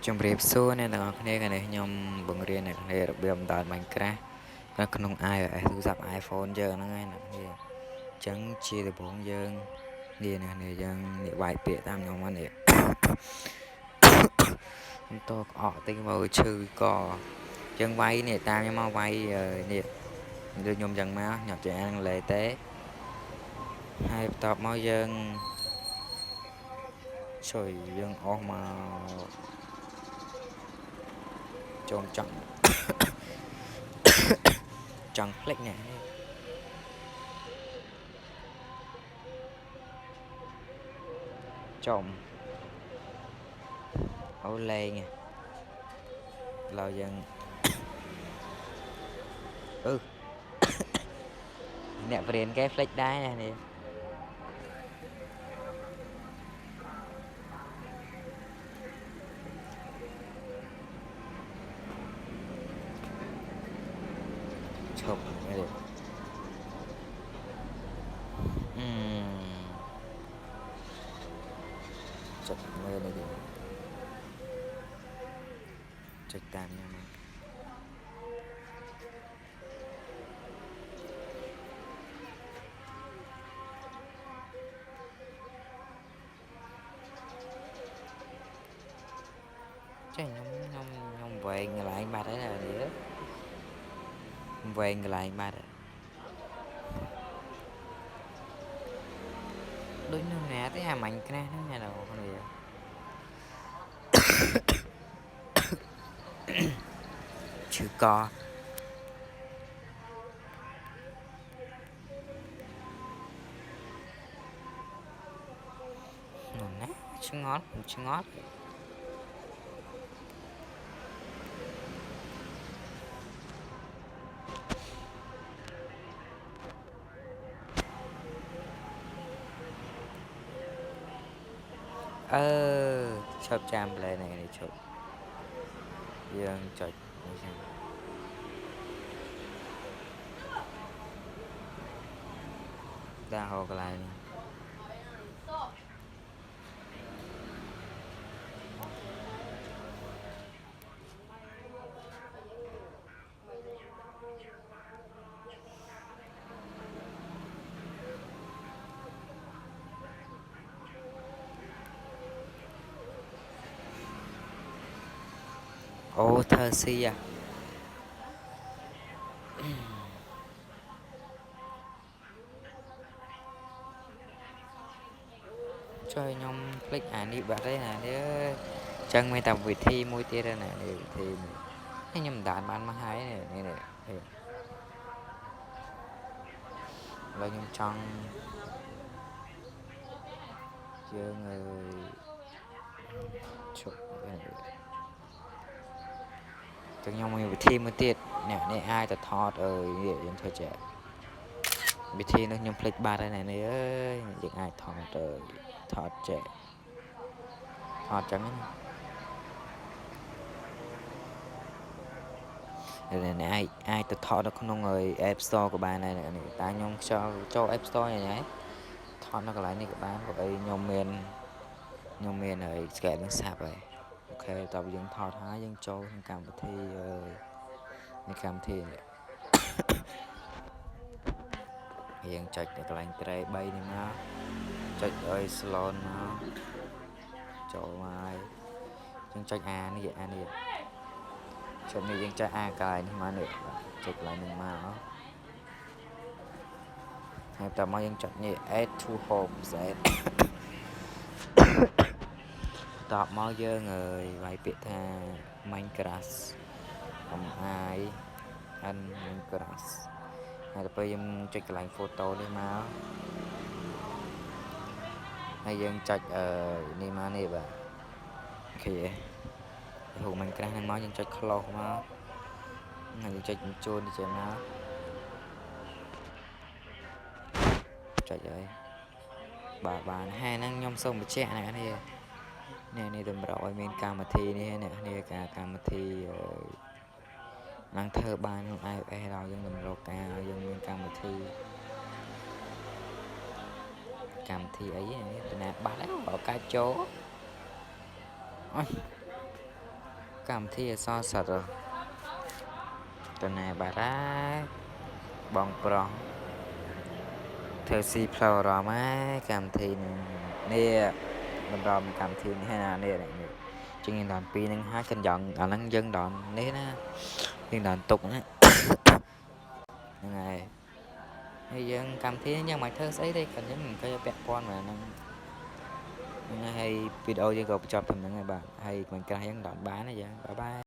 ជំរាបសួរអ្នកទាំងអស់គ្នាខ្ញុំបង្រៀនអ្នកគ្នារបៀបដំណើរ Minecraft នៅក្នុង iOS ទូរស័ព្ទ iPhone យើងហ្នឹងឯងអ្នកគ្នាអញ្ចឹងជាដំបូងយើងនេះអ្នកគ្នាយើងនេះវាយពាក្យតាមខ្ញុំមកនេះខ្ញុំតក្អកតិចមកឈឺកយើងវាយនេះតាមខ្ញុំមកវាយនេះដូចខ្ញុំអញ្ចឹងមកខ្ញុំចេះអានអង់គ្លេសទេហើយបន្ទាប់មកយើងជួយយើងអស់មកចូលចង់ចង់ផ្លេចនេះចំអូលេងឡើយយើងអ្នកបរៀនគេផ្លេចដែរនេះឈប់នេះចុចមើលនេះចុចតាមខ្ញុំចេះខ្ញុំវែងកន្លែងបាត់ហើយនេះវែងកន្លែងបាត់ដូចនៅណាទេអាMinecraftហ្នឹងណាបងប្អូនឈឺកនោះណាឆ្ងល់ឈប់ចាំប្លែនេះឈប់យើងចុចនេះចឹងដាក់ហៅកន្លែងអូធើស៊ីជួយខ្ញុំคลิกអានេះបាត់ទេណានេះអញ្ចឹងមានតែវិធីមួយទៀតណានេះវិធីនេះខ្ញុំមិនដានបានមកហើយនេះឥឡូវខ្ញុំចង់យើងឈប់ចឹងខ្ញុំមានវិធីមួយទៀតអ្នកនេះអាចទៅថតយើងធ្វើចេះវិធីនោះខ្ញុំភ្លេចបាត់ហើយនេះអើយយើងអាចថតចេះថតចឹងណាអ្នកអាចទៅថតនៅក្នុងApp Store ក៏បានដែរនេះតែខ្ញុំចូល App Store យ៉ាងហ្នឹងថតនៅកន្លែងនេះក៏បានព្រោះខ្ញុំមានscanning SAP ហើយអូខេតើយើងថតហើយយើងចូលក្នុងកម្មវិធីនេះកម្មវិធីយើងចុចនៅកន្លែងត្រេ3នេះមកចុចslot មកចូលមកហើយយើងចុចអានេះចុចនេះយើងចុចអាកន្លែងនេះមកនេះចុចកន្លែងនេះមកហើយតើមកយើងចុចនេះ add to home set តបមកយើងវាយពាក្យថា Minecraft Minecraft ហើយទៅពេលយើងចុចកន្លែង photo នេះមកហើយយើងចុចនេះមកនេះបាទអូខេរូប Minecraft ហ្នឹងមកយើងចុច close មកហើយយើងចុចបញ្ចូលនេះចេញមកចុចហើយបានហើយហ្នឹងខ្ញុំសូមបញ្ជាក់អ្នកនេះតម្រូវឲ្យមានកម្មវិធីនេះអ្នកនេះកម្មវិធីឡើងធ្វើបានក្នុង iOS ដល់យើងតម្រូវការឲ្យយើងមានកម្មវិធីអីនេះតំណាបាត់ហើយបើកាច់ចូល កម្មវិធីអក្សរសិទ្ធិតណែបារ៉ាបងប្រុសធ្វើស៊ីផ្លូវអារម្មណ៍ហើយកម្មវិធីនេះបន្តកម្មវិធីនេះណានេះជាងដល់2នឹងហើយកាន់យ៉ាងអាហ្នឹងយើងដល់នេះណាយើងដល់ទុកណាហ្នឹងហើយយើងកម្មវិធីយើងមិនធ្វើស្អីទេគាត់យើងមិនเคยពាក់ព័ន្ធមកហ្នឹងហើយវីដេអូយើងក៏បញ្ចប់ត្រឹមហ្នឹងហើយបាទហើយមិនក្រាស់យើងដល់បានទេយើងបាយបាយ